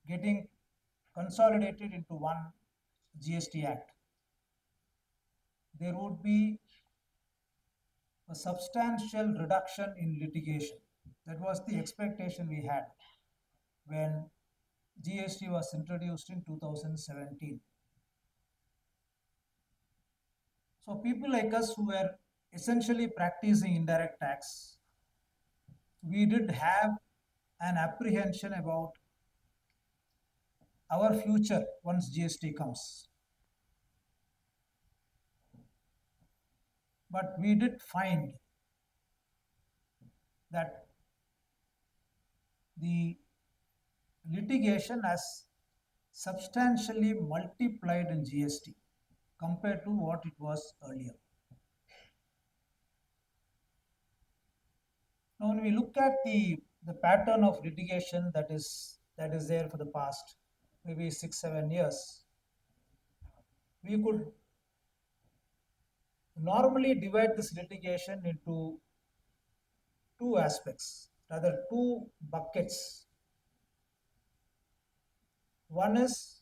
getting consolidated into one GST Act, there would be a substantial reduction in litigation. That was the expectation we had when GST was introduced in 2017. So people like us who were essentially practicing indirect tax, we did have an apprehension about our future once GST comes. But we did find that the litigation has substantially multiplied in GST compared to what it was earlier. Now, when we look at the pattern of litigation that is there for the past maybe 6-7 years, we could normally divide this litigation into two aspects, rather two buckets. One is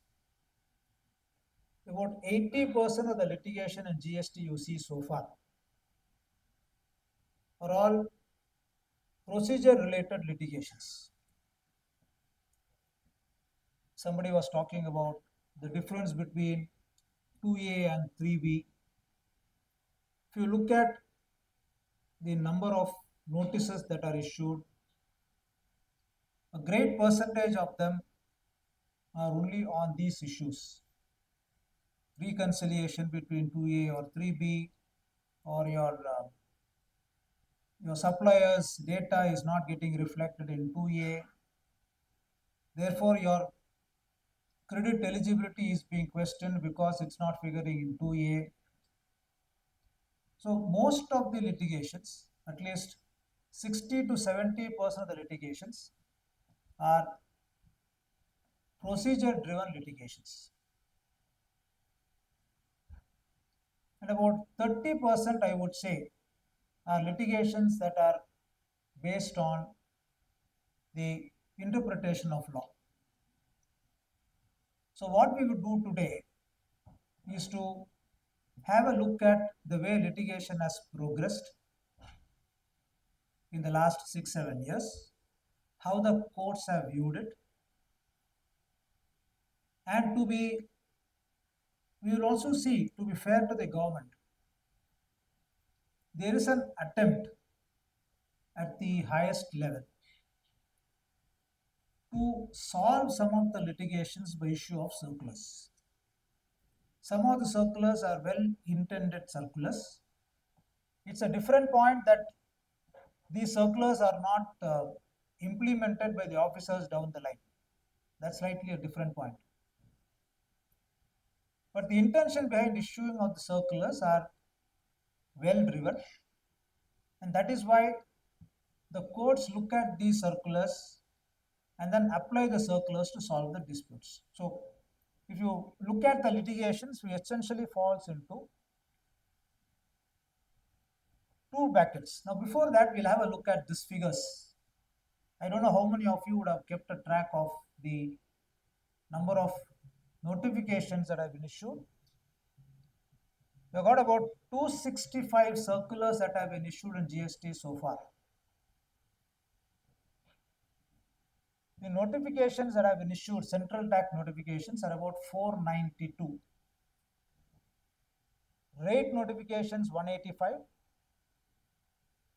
about 80% of the litigation in GST you see so far are all procedure related litigations. Somebody was talking about the difference between 2A and 3B. If you look at the number of notices that are issued, a great percentage of them are only on these issues. Reconciliation between 2A or 3B, or your supplier's data is not getting reflected in 2A. Therefore, your credit eligibility is being questioned because it's not figuring in 2A. So most of the litigations, at least 60 to 70% of the litigations, are procedure driven litigations. And about 30%, I would say, are litigations that are based on the interpretation of law. So what we would do today is to have a look at the way litigation has progressed in the last 6-7 years, how the courts have viewed it, and we will also see, to be fair to the government, there is an attempt at the highest level to solve some of the litigations by issue of circulars. Some of the circulars are well-intended circulars. It's a different point that these circulars are not implemented by the officers down the line. That's slightly a different point. But the intention behind issuing of the circulars are well driven, and that is why the courts look at these circulars and then apply the circulars to solve the disputes. So if you look at the litigations, we essentially falls into two buckets. Now before that, we'll have a look at these figures. I don't know how many of you would have kept a track of the number of notifications that have been issued. We've got about 265 circulars that have been issued in GST so far. The notifications that have been issued, central tax notifications, are about 492. Rate notifications 185.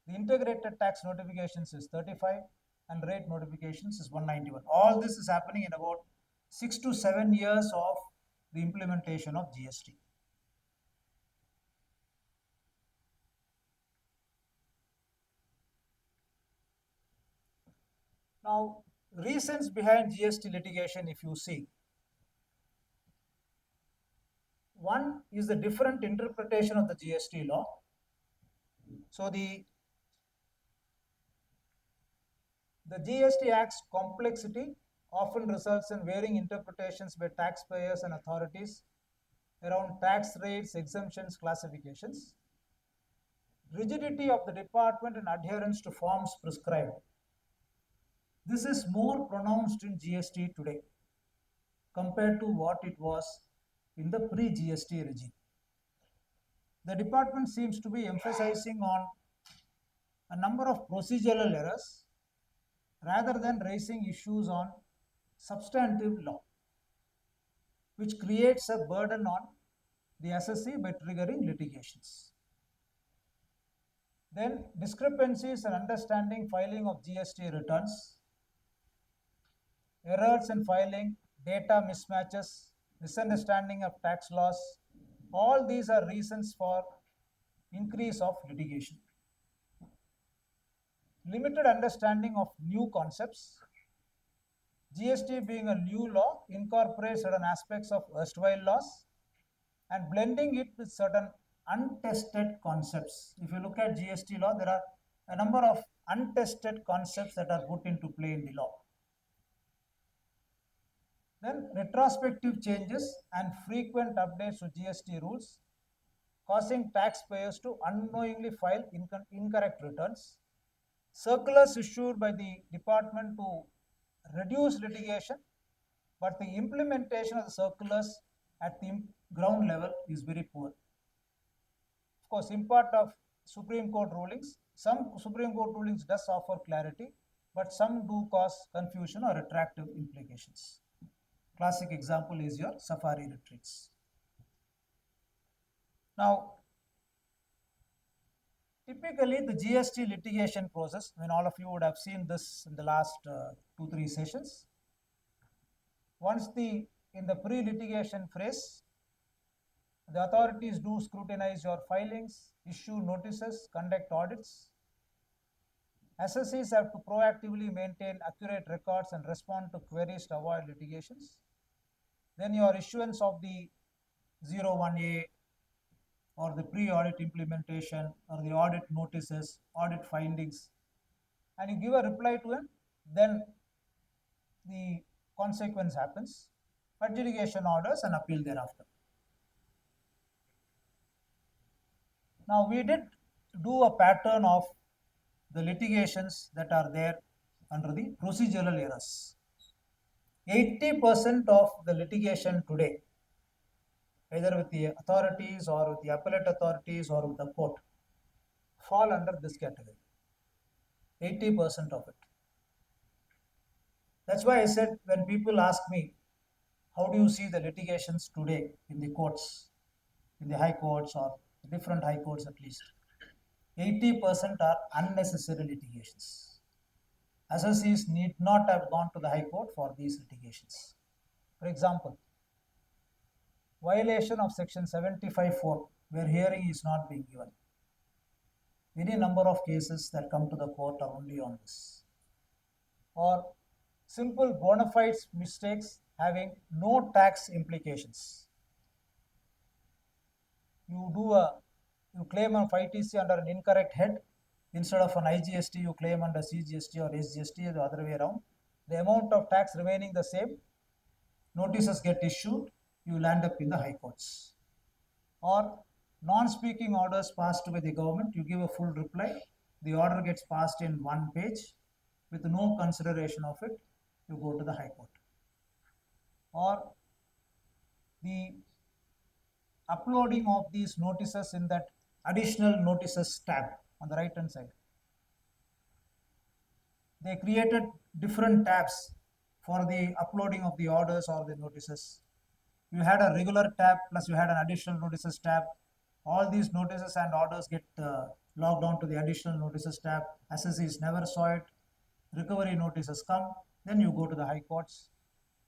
The integrated tax notifications is 35, and rate notifications is 191. All this is happening in about 6 to 7 years of the implementation of GST. Now, reasons behind GST litigation, if you see, one is the different interpretation of the GST law. So the GST Act's complexity often results in varying interpretations by taxpayers and authorities around tax rates, exemptions, classifications. Rigidity of the department and adherence to forms prescribed. This is more pronounced in GST today. compared to what it was in the pre-GST regime. The department seems to be emphasizing on a number of procedural errors rather than raising issues on substantive law, which creates a burden on the assessee by triggering litigations. Then discrepancies in understanding filing of GST returns, errors in filing, data mismatches, misunderstanding of tax laws, all these are reasons for increase of litigation. Limited understanding of new concepts. GST being a new law incorporates certain aspects of erstwhile laws and blending it with certain untested concepts. If you look at GST law, there are a number of untested concepts that are put into play in the law. Then retrospective changes and frequent updates to GST rules, causing taxpayers to unknowingly file incorrect returns. Circulars issued by the department to reduce litigation, but the implementation of the circulars at the ground level is very poor. Of course, impact of Supreme Court rulings. Some Supreme Court rulings does offer clarity, but some do cause confusion or retroactive implications. Classic example is your safari retreats. Now, typically the GST litigation process, all of you would have seen this in the last 2-3 sessions. Once in the pre-litigation phase, the authorities do scrutinize your filings, issue notices, conduct audits. Assessees have to proactively maintain accurate records and respond to queries to avoid litigations. Then your issuance of the 01A or the pre-audit implementation or the audit notices, audit findings, and you give a reply to them, then the consequence happens, adjudication orders and appeal thereafter. Now, we did do a pattern of the litigations that are there under the procedural errors. 80% of the litigation today, either with the authorities or with the appellate authorities or with the court, fall under this category. 80% of it. That's why I said, when people ask me, how do you see the litigations today in the courts, in the high courts or different high courts at least, 80% are unnecessary litigations. Assessees need not have gone to the high court for these litigations. For example, violation of section 75(4), where hearing is not being given. Any number of cases that come to the court are only on this. Or simple bona fide mistakes having no tax implications. You claim on 5TC under an incorrect head. Instead of an IGST, you claim under CGST or SGST, the other way around. The amount of tax remaining the same, notices get issued, you land up in the high courts. Or non-speaking orders passed by the government, you give a full reply, the order gets passed in one page, with no consideration of it, you go to the high court. Or the uploading of these notices in that additional notices tab on the right hand side. They created different tabs for the uploading of the orders or the notices. You had a regular tab plus you had an additional notices tab. All these notices and orders get logged on to the additional notices tab. Assessees never saw it. Recovery notices come, then you go to the high courts.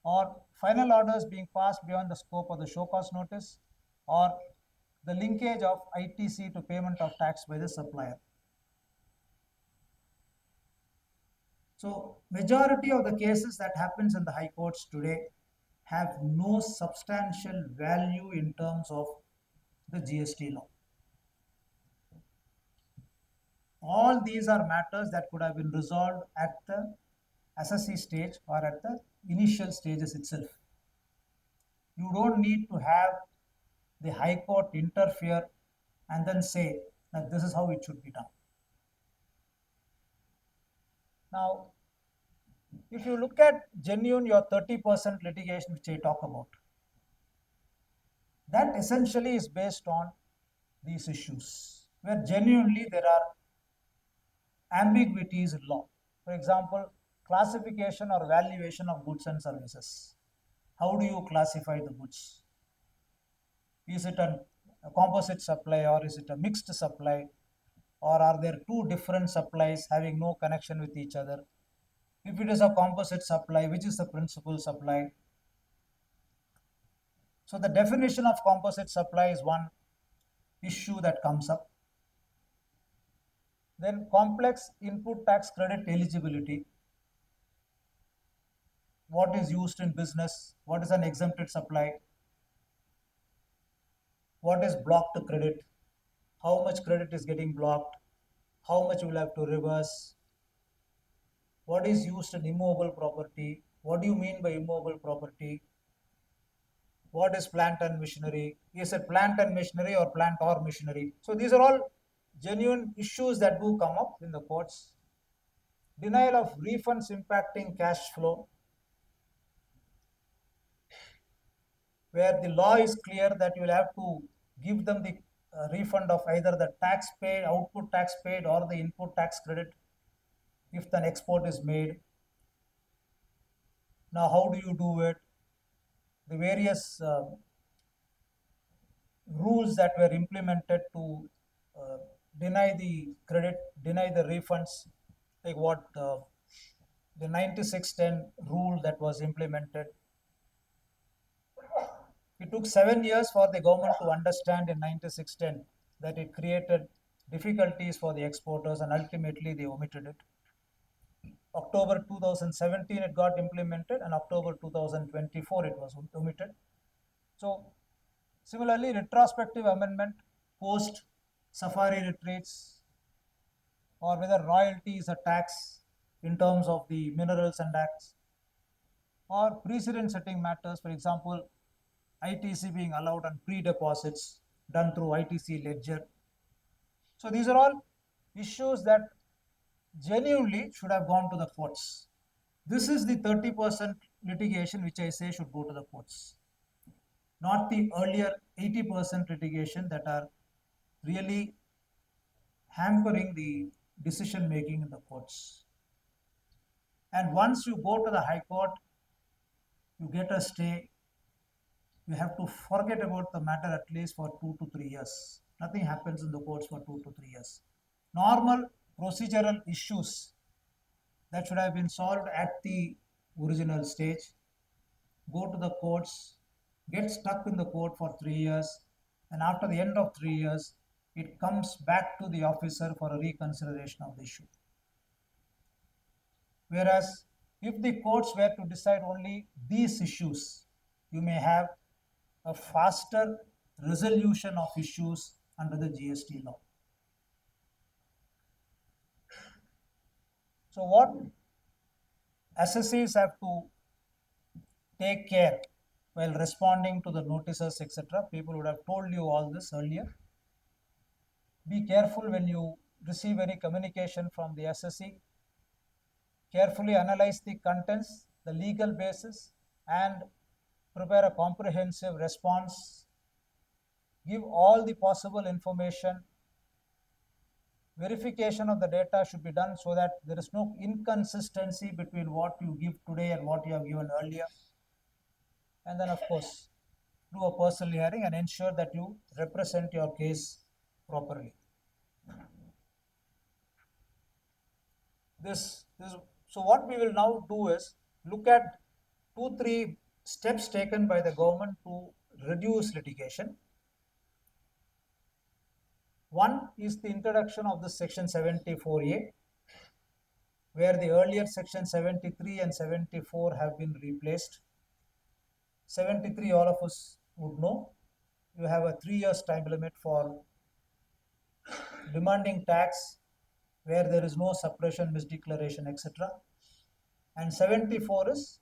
Or final orders being passed beyond the scope of the show cause notice, or the linkage of ITC to payment of tax by the supplier. So majority of the cases that happens in the high courts today have no substantial value in terms of the GST law. All these are matters that could have been resolved at the assessee stage or at the initial stages itself. You don't need to have the high court interfere and then say that this is how it should be done. Now, If you look at genuine, your 30% litigation, which I talk about, that essentially is based on these issues, where genuinely there are ambiguities in law. For example, classification or valuation of goods and services. How do you classify the goods? Is it a composite supply, or is it a mixed supply, or are there two different supplies having no connection with each other? If it is a composite supply, which is the principal supply? So the definition of composite supply is one issue that comes up. Then complex input tax credit eligibility. What is used in business? What is an exempted supply? What is blocked credit? How much credit is getting blocked? How much will have to reverse? What is used in immovable property? What do you mean by immovable property? What is plant and machinery? Is it plant and machinery or plant or machinery? So these are all genuine issues that do come up in the courts. Denial of refunds impacting cash flow, where the law is clear that you will have to give them the refund of either the tax paid, output tax paid, or the input tax credit if an export is made. Now, how do you do it? The various rules that were implemented to uh, deny the credit, deny the refunds, like what the 9610 rule that was implemented. It took 7 years for the government to understand in 9610 that it created difficulties for the exporters, and ultimately they omitted it. October 2017 it got implemented, and October 2024 it was omitted. So similarly, retrospective amendment post safari retreats, or whether royalty is a tax in terms of the minerals and acts, or precedent setting matters, for example, ITC being allowed on pre-deposits done through ITC ledger. So these are all issues that genuinely should have gone to the courts. This is the 30% litigation which I say should go to the courts, not the earlier 80% litigation that are really hampering the decision making in the courts. And once you go to the High Court, you get a stay, you have to forget about the matter at least for 2 to 3 years. Nothing happens in the courts for 2 to 3 years. Normal procedural issues that should have been solved at the original stage go to the courts, get stuck in the court for 3 years, and after the end of 3 years, it comes back to the officer for a reconsideration of the issue. Whereas if the courts were to decide only these issues, you may have a faster resolution of issues under the GST law. So what assessees have to take care while responding to the notices, etc. People would have told you all this earlier. Be careful when you receive any communication from the assessee. Carefully analyze the contents, the legal basis, and prepare a comprehensive response. Give all the possible information. Verification of the data should be done so that there is no inconsistency between what you give today and what you have given earlier. And then, of course, do a personal hearing and ensure that you represent your case properly. So what we will now do is look at 2-3 steps taken by the government to reduce litigation. One is the introduction of the section 74A, where the earlier section 73 and 74 have been replaced. 73, all of us would know, you have a 3 years time limit for demanding tax where there is no suppression, misdeclaration, etc. And 74 is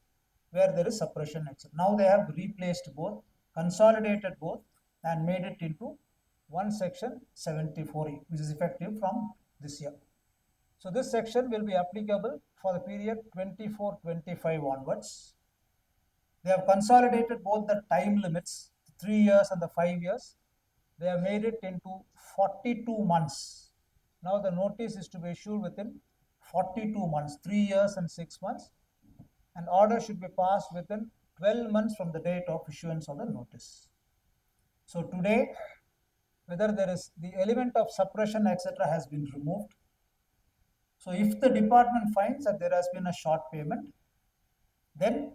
where there is suppression, etc. Now they have replaced both, consolidated both, and made it into one section 74A, which is effective from this year. So this section will be applicable for the period 24-25 onwards. They have consolidated both the time limits, 3 years and the 5 years. They have made it into 42 months. Now the notice is to be issued within 42 months, 3 years and 6 months. An order should be passed within 12 months from the date of issuance of the notice. So today, whether there is the element of suppression, etc., has been removed. So if the department finds that there has been a short payment, then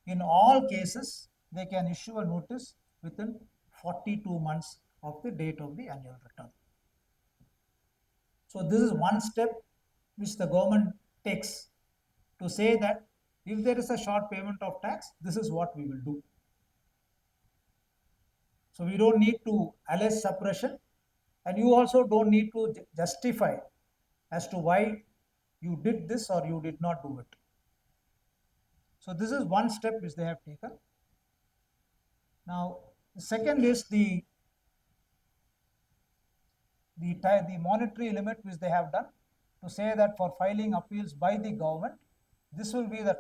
in all cases, they can issue a notice within 42 months of the date of the annual return. So this is one step which the government takes to say that if there is a short payment of tax, this is what we will do. So we don't need to allege suppression, and you also don't need to justify as to why you did this or you did not do it. So this is one step which they have taken. Now, the second is the monetary limit which they have done to say that for filing appeals by the government, this will be the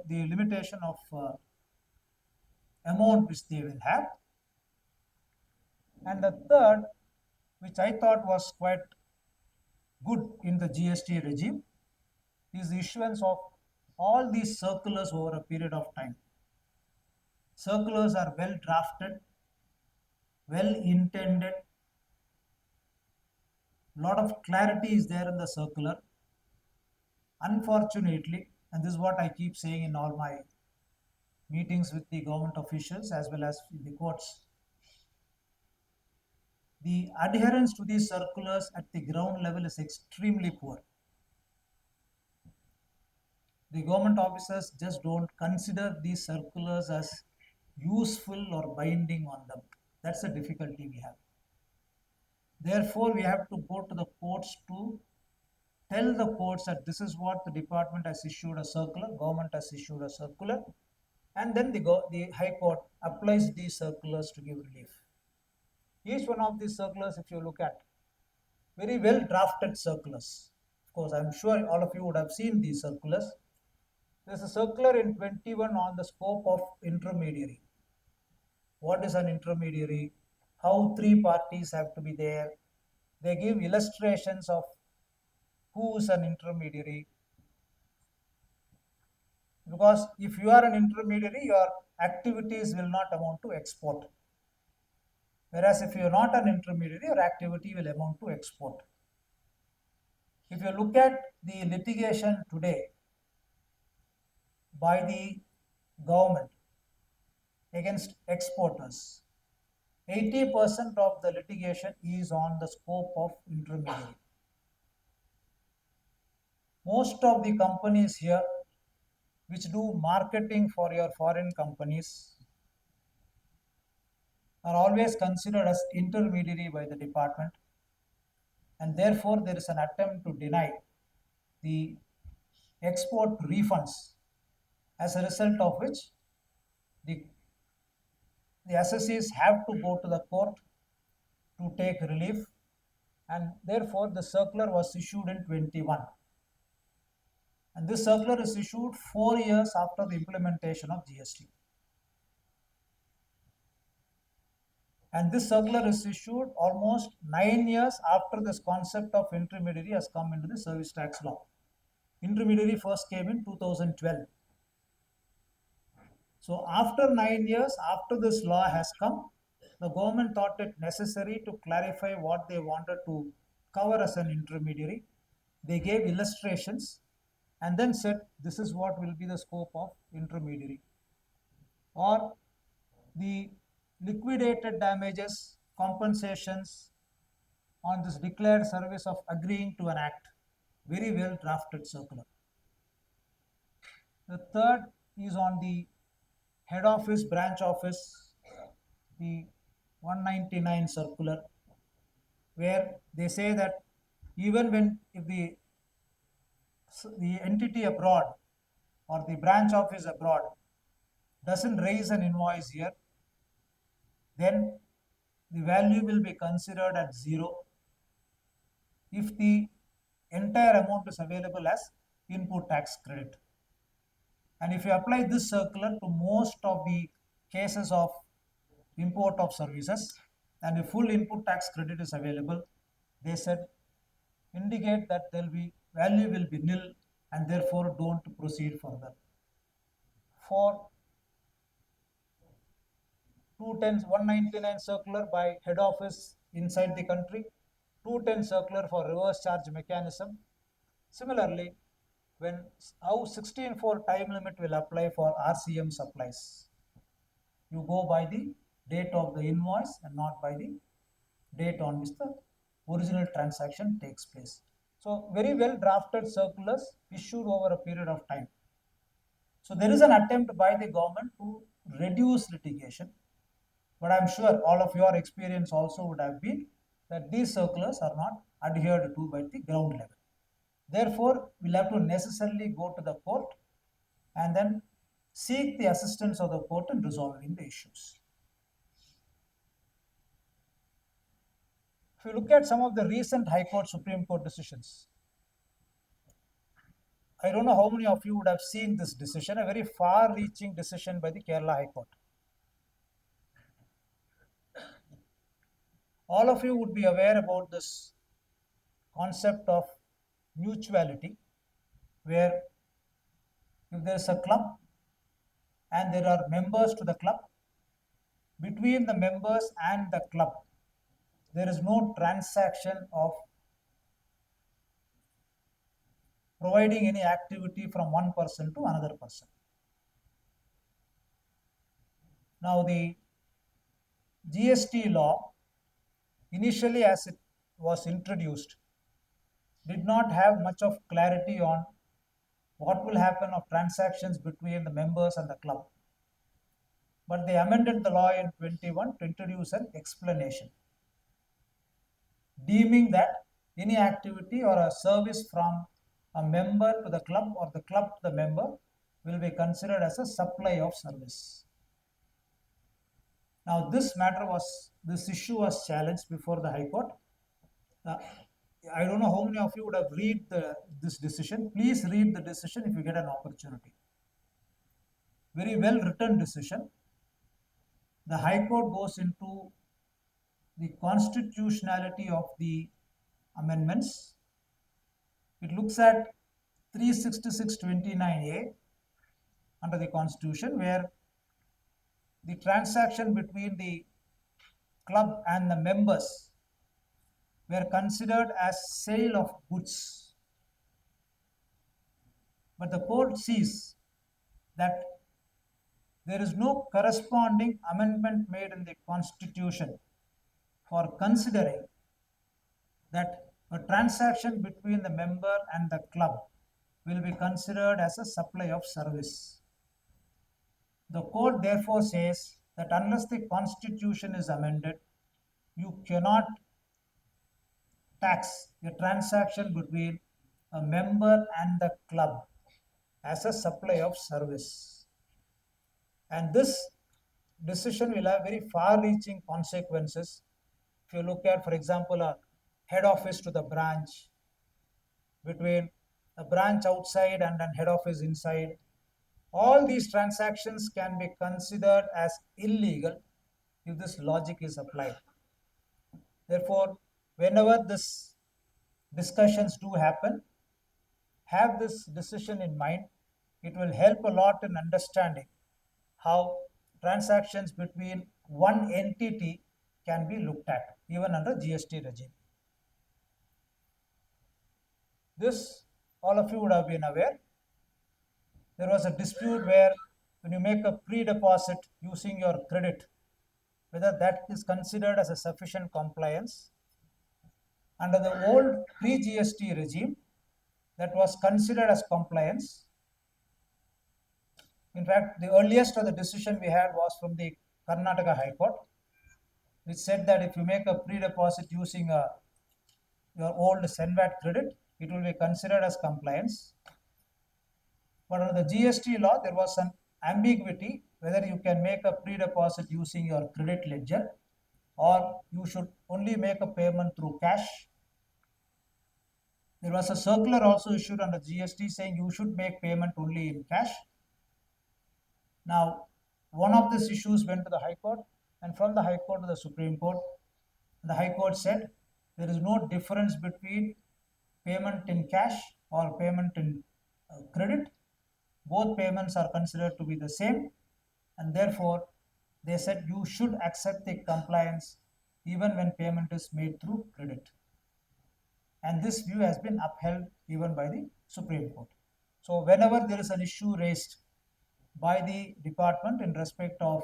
limitation of amount which they will have. And the third, which I thought was quite good in the GST regime, is the issuance of all these circulars over a period of time. Circulars are well drafted, well intended, lot of clarity is there in the circular. Unfortunately, and this is what I keep saying in all my meetings with the government officials as well as the courts, the adherence to these circulars at the ground level is extremely poor. The government officers just don't consider these circulars as useful or binding on them. That's the difficulty we have. Therefore, we have to go to the courts to tell the courts that this is what the department has issued a circular, government has issued a circular, and then the High Court applies these circulars to give relief. Each one of these circulars, if you look at, very well drafted circulars. Of course, I'm sure all of you would have seen these circulars. There's a circular in 21 on the scope of intermediary. What is an intermediary? How three parties have to be there. They give illustrations of who is an intermediary. Because if you are an intermediary, your activities will not amount to export. Whereas if you are not an intermediary, your activity will amount to export. If you look at the litigation today by the government against exporters, 80% of the litigation is on the scope of intermediary. Most of the companies here which do marketing for your foreign companies are always considered as intermediary by the department, and therefore there is an attempt to deny the export refunds, as a result of which the assessees have to go to the court to take relief, and therefore the circular was issued in 21. And this circular is issued 4 years after the implementation of GST. And this circular is issued almost 9 years after this concept of intermediary has come into the service tax law. Intermediary first came in 2012. So after 9 years after this law has come, the government thought it necessary to clarify what they wanted to cover as an intermediary. They gave illustrations and then said this is what will be the scope of intermediary. Or the liquidated damages, compensations on this declared service of agreeing to an act. Very well drafted circular. The third is on the head office, branch office, the 199 circular, where they say that even when if the entity abroad or the branch office abroad doesn't raise an invoice here, then the value will be considered at zero. If the entire amount is available as input tax credit. And if you apply this circular to most of the cases of import of services and the full input tax credit is available, they said indicate that value will be nil and therefore don't proceed further. For 199 circular by head office inside the country, 210 circular for reverse charge mechanism. Similarly, when how 16(4) time limit will apply for RCM supplies. You go by the date of the invoice and not by the date on which the original transaction takes place. So very well drafted circulars issued over a period of time. So there is an attempt by the government to reduce litigation, but I'm sure all of your experience also would have been that these circulars are not adhered to by the ground level. Therefore, we'll have to necessarily go to the court and then seek the assistance of the court in resolving the issues. If you look at some of the recent High Court, Supreme Court decisions, I don't know how many of you would have seen this decision, a very far-reaching decision by the Kerala High Court. All of you would be aware about this concept of mutuality, where if there is a club and there are members to the club, between the members and the club, there is no transaction of providing any activity from one person to another person. Now, the GST law, initially as it was introduced, did not have much of clarity on what will happen of transactions between the members and the club. But they amended the law in 21 to introduce an explanation, deeming that any activity or a service from a member to the club or the club to the member will be considered as a supply of service. Now, this issue was challenged before the High Court. I don't know how many of you would have read this decision. Please read the decision if you get an opportunity. Very well written decision. The High Court goes into the constitutionality of the amendments. It looks at 366(29)(a) under the Constitution, where the transaction between the club and the members were considered as sale of goods. But the court sees that there is no corresponding amendment made in the Constitution for considering that a transaction between the member and the club will be considered as a supply of service. The court therefore says that unless the Constitution is amended, you cannot tax a transaction between a member and the club as a supply of service. And this decision will have very far-reaching consequences. If you look at, for example, a head office to the branch, between a branch outside and an head office inside, all these transactions can be considered as illegal if this logic is applied. Therefore, whenever this discussions do happen, have this decision in mind. It will help a lot in understanding how transactions between one entity can be looked at, even under GST regime. This, all of you would have been aware. There was a dispute where when you make a pre-deposit using your credit, whether that is considered as a sufficient compliance. Under the old pre-GST regime, that was considered as compliance. In fact, the earliest of the decision we had was from the Karnataka High Court, which said that if you make a pre-deposit using your old Senvat credit, it will be considered as compliance. But under the GST law, there was some ambiguity whether you can make a pre-deposit using your credit ledger or you should only make a payment through cash. There was a circular also issued under GST saying you should make payment only in cash. Now, one of these issues went to the High Court, and from the High Court to the Supreme Court. The High Court said there is no difference between payment in cash or payment in credit. Both payments are considered to be the same, and therefore they said you should accept the compliance even when payment is made through credit. And this view has been upheld even by the Supreme Court. So whenever there is an issue raised by the department in respect of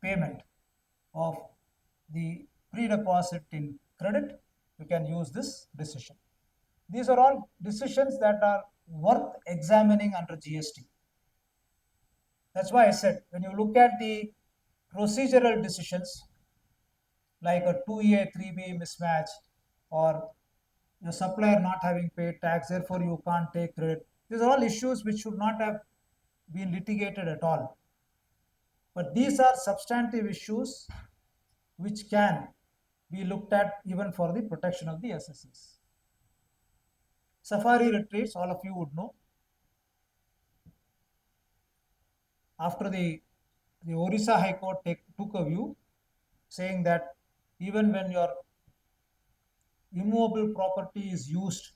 payment of the pre-deposit in credit, you can use this decision. These are all decisions that are worth examining under GST. That's why I said, when you look at the procedural decisions, like a 2A, 3B mismatch, or your supplier not having paid tax, therefore you can't take credit. These are all issues which should not have been litigated at all. But these are substantive issues which can be looked at even for the protection of the SSEs. Safari retreats, all of you would know. After the Orissa High Court took a view saying that even when your immovable property is used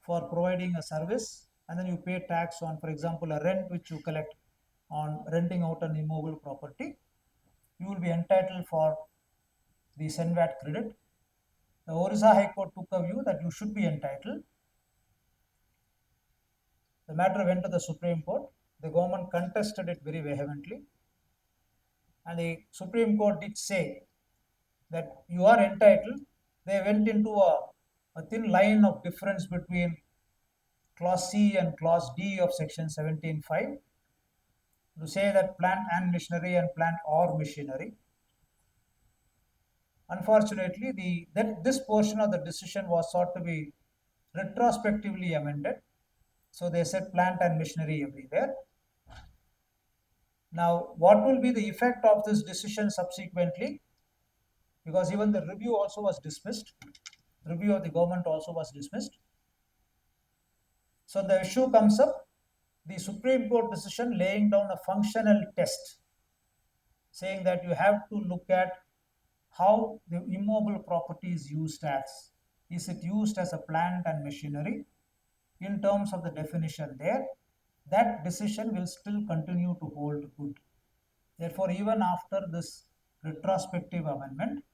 for providing a service and then you pay tax on, for example, a rent which you collect on renting out an immovable property, you will be entitled for the SENVAT credit. The Orissa High Court took a view that you should be entitled. The matter went to the Supreme Court. The government contested it very vehemently. And the Supreme Court did say that you are entitled. They went into a thin line of difference between Clause C and Clause D of Section 17(5) to say that plant and machinery and plant or machinery. Unfortunately, this portion of the decision was sought to be retrospectively amended. So they said plant and machinery everywhere. Now, what will be the effect of this decision subsequently? Because even the review also was dismissed. Review of the government also was dismissed. So the issue comes up, the Supreme Court decision laying down a functional test, saying that you have to look at how the immovable property is used as. Is it used as a plant and machinery? In terms of the definition there, that decision will still continue to hold good. Therefore, even after this retrospective amendment,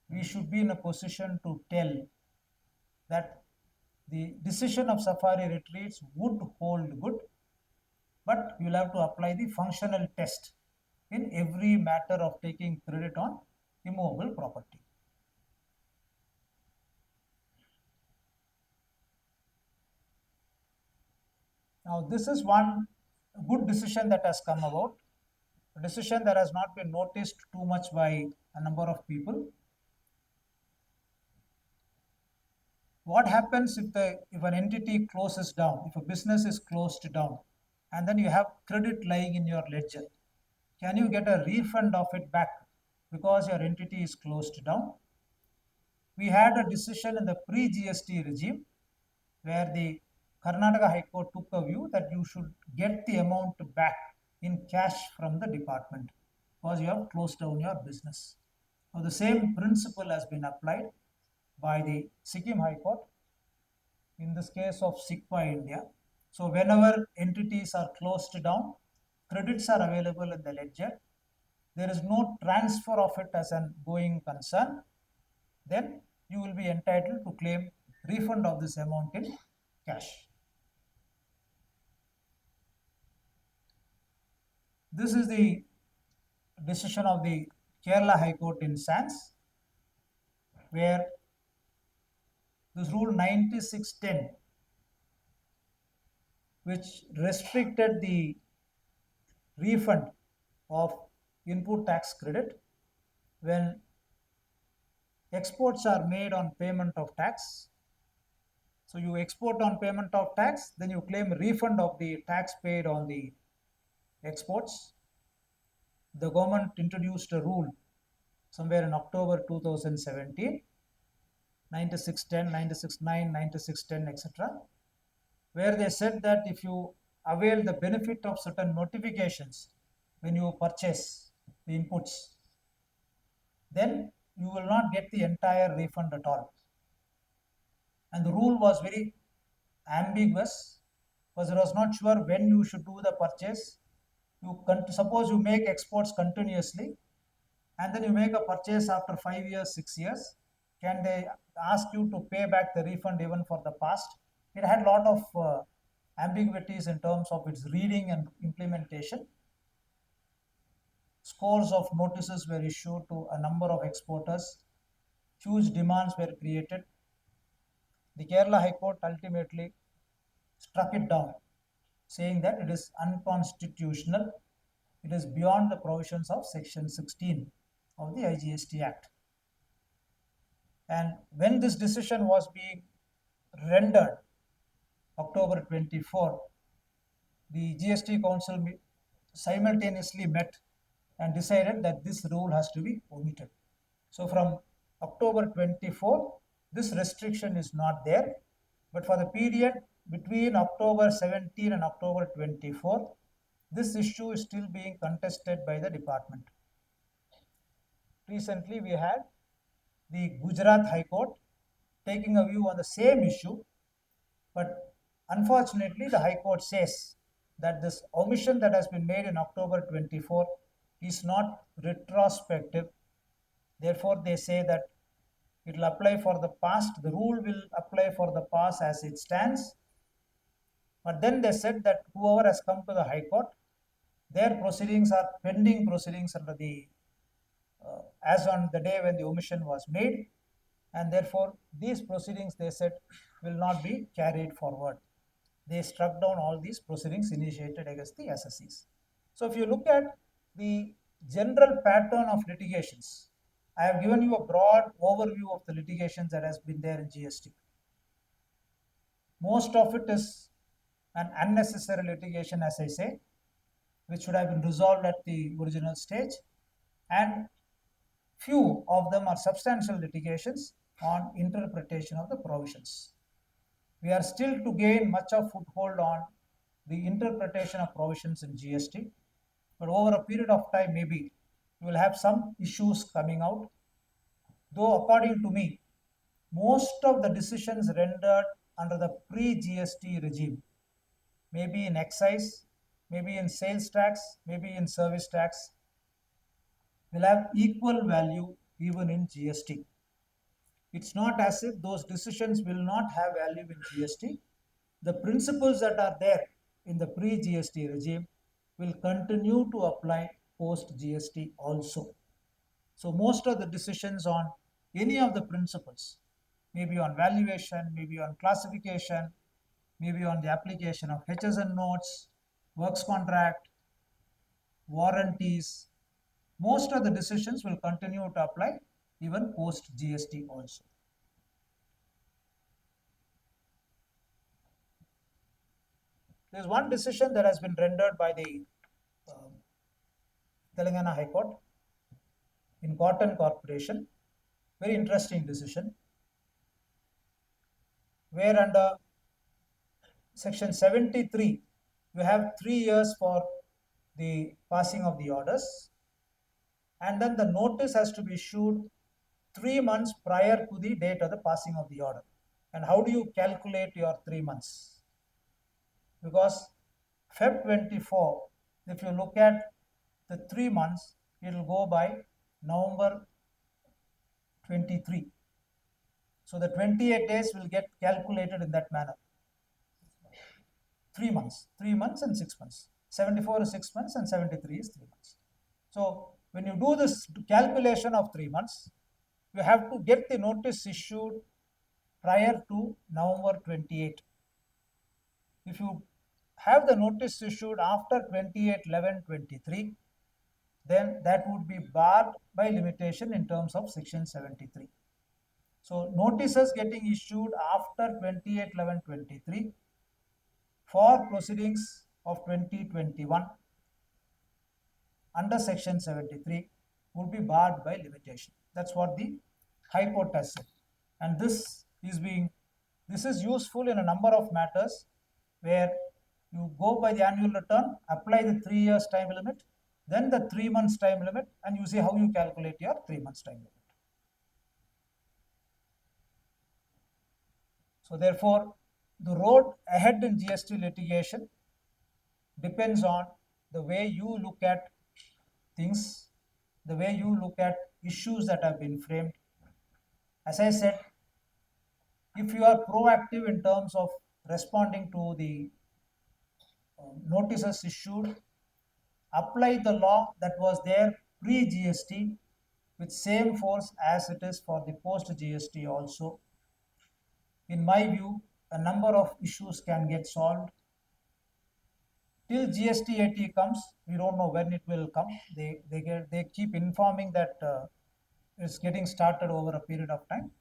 we should be in a position to tell that the decision of Safari retreats would hold good, but you will have to apply the functional test in every matter of taking credit on immovable property. Now, this is one good decision that has come about, a decision that has not been noticed too much by a number of people. What happens if an entity closes down, if a business is closed down, and then you have credit lying in your ledger? Can you get a refund of it back because your entity is closed down? We had a decision in the pre-GST regime where the Karnataka High Court took a view that you should get the amount back in cash from the department because you have closed down your business. Now, the same principle has been applied by the Sikkim High Court in this case of SICPA India. So whenever entities are closed down, credits are available in the ledger. There is no transfer of it as an going concern. Then you will be entitled to claim refund of this amount in cash. This is the decision of the Kerala High Court in Sands, where this rule 9610, which restricted the refund of input tax credit when exports are made on payment of tax. So you export on payment of tax, then you claim refund of the tax paid on the exports. The government introduced a rule somewhere in October 2017 9610, 9609, 9610, etc., where they said that if you avail the benefit of certain notifications when you purchase the inputs, then you will not get the entire refund at all. And the rule was very ambiguous because it was not sure when you should do the purchase. Suppose you make exports continuously and then you make a purchase after 5 years, 6 years, can they ask you to pay back the refund even for the past? It had a lot of ambiguities in terms of its reading and implementation. Scores of notices were issued to a number of exporters. Huge demands were created. The Kerala High Court ultimately struck it down, saying that it is unconstitutional. It is beyond the provisions of Section 16 of the IGST Act. And when this decision was being rendered, October 24, the GST Council simultaneously met and decided that this rule has to be omitted. So from October 24, this restriction is not there, but for the period between October 17 and October 24, this issue is still being contested by the department. Recently, we had the Gujarat High Court taking a view on the same issue, but unfortunately, the High Court says that this omission that has been made in October 24 is not retrospective. Therefore, they say that it will apply for the past. The rule will apply for the past as it stands. But then they said that whoever has come to the High Court, their proceedings are pending proceedings under the as on the day when the omission was made, and therefore these proceedings, they said, will not be carried forward. They struck down all these proceedings initiated against the SSEs. So if you look at the general pattern of litigations, I have given you a broad overview of the litigations that has been there in GST. Most of it is an unnecessary litigation, as I say, which should have been resolved at the original stage, and few of them are substantial litigations on interpretation of the provisions. We are still to gain much of foothold on the interpretation of provisions in GST, but over a period of time, maybe you will have some issues coming out. Though according to me, most of the decisions rendered under the pre-GST regime, maybe in excise, maybe in sales tax, maybe in service tax, will have equal value even in GST. It's not as if those decisions will not have value in GST. The principles that are there in the pre-GST regime will continue to apply post-GST also. So most of the decisions on any of the principles, maybe on valuation, maybe on classification, maybe on the application of HSN notes, works contract, warranties, most of the decisions will continue to apply even post GST also. There is one decision that has been rendered by the Telangana High Court in Cotton Corporation. Very interesting decision, where under Section 73, you have 3 years for the passing of the orders, and then the notice has to be issued 3 months prior to the date of the passing of the order. And how do you calculate your 3 months? Because Feb 24, if you look at the 3 months, it will go by November 23. So the 28 days will get calculated in that manner. 3 months and 6 months. 74 is 6 months and 73 is 3 months. So when you do this calculation of 3 months, you have to get the notice issued prior to November 28. If you have the notice issued after 28/11/23, then that would be barred by limitation in terms of Section 73. So notices getting issued after 28/11/23 for proceedings of 2021 under Section 73 would be barred by limitation. That's what the High Court has said. And this is useful in a number of matters where you go by the annual return, apply the 3 years time limit, then the 3 months time limit, and you see how you calculate your 3 months time limit. So therefore, the road ahead in GST litigation depends on the way you look at things, the way you look at issues that have been framed. As I said, if you are proactive in terms of responding to the notices issued, apply the law that was there pre-GST with same force as it is for the post-GST also. In my view, a number of issues can get solved. Till GST 80 comes, we don't know when it will come. They keep informing that it's getting started over a period of time.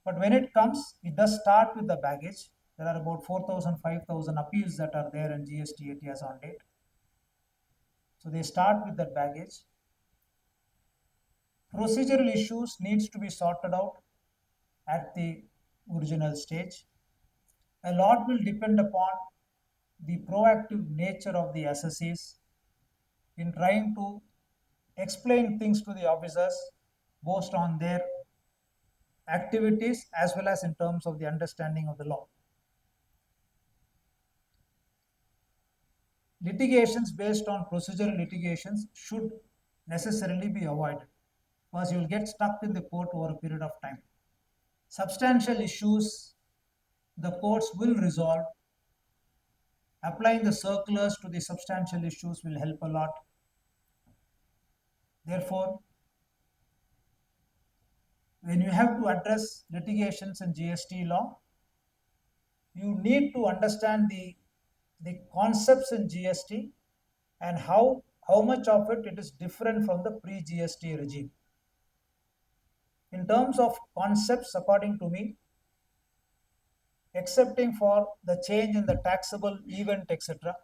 But when it comes, it does start with the baggage. There are about 4,000, 5,000 appeals that are there in GST 80 as on date. So they start with that baggage. Procedural issues needs to be sorted out at the original stage. A lot will depend upon the proactive nature of the assessees in trying to explain things to the officers both on their activities as well as in terms of the understanding of the law. Litigations based on procedural litigations should necessarily be avoided because you will get stuck in the court over a period of time. Substantial issues the courts will resolve. Applying the circulars to the substantial issues will help a lot. Therefore, when you have to address litigations in GST law, you need to understand the concepts in GST and how much of it is different from the pre-GST regime. In terms of concepts, according to me, excepting for the change in the taxable event, etc.,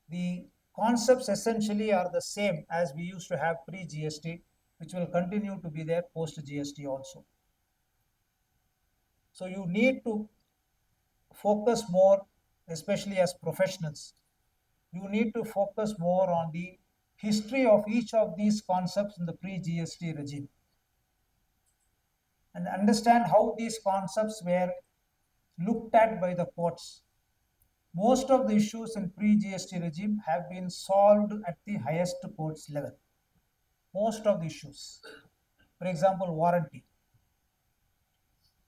the concepts essentially are the same as we used to have pre-GST, which will continue to be there post-GST also. So you need to focus more, especially as professionals. You need to focus more on the history of each of these concepts in the pre-GST regime and understand how these concepts were looked at by the courts. Most of the issues in pre-GST regime have been solved at the highest courts level. Most of the issues. For example, warranty.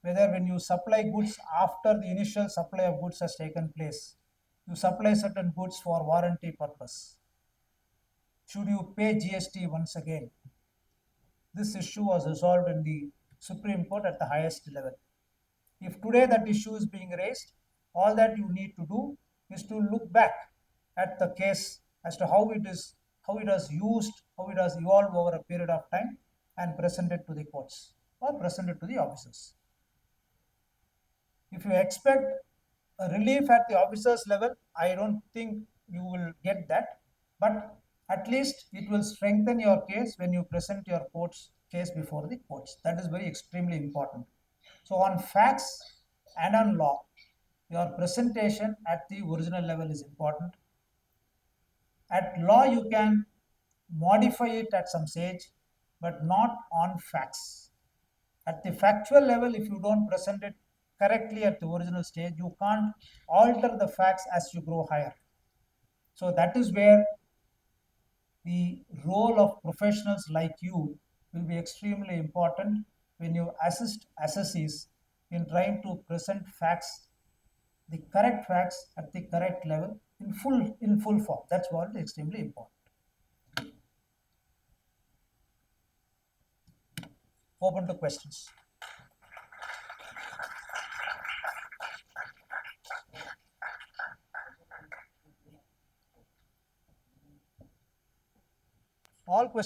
Whether when you supply goods after the initial supply of goods has taken place, you supply certain goods for warranty purpose. Should you pay GST once again? This issue was resolved in the Supreme Court at the highest level. If today that issue is being raised, all that you need to do is to look back at the case as to how it has used, how it has evolved over a period of time and present it to the courts or present it to the officers. If you expect a relief at the officers level, I don't think you will get that, but at least it will strengthen your case when you present your court's case before the courts. That is very extremely important. So on facts and on law, your presentation at the original level is important. At law, you can modify it at some stage, but not on facts. At the factual level, if you don't present it correctly at the original stage, you can't alter the facts as you grow higher. So that is where the role of professionals like you will be extremely important when you assist assessees in trying to present facts, the correct facts at the correct level in full form. That's what is extremely important. Open to questions. All questions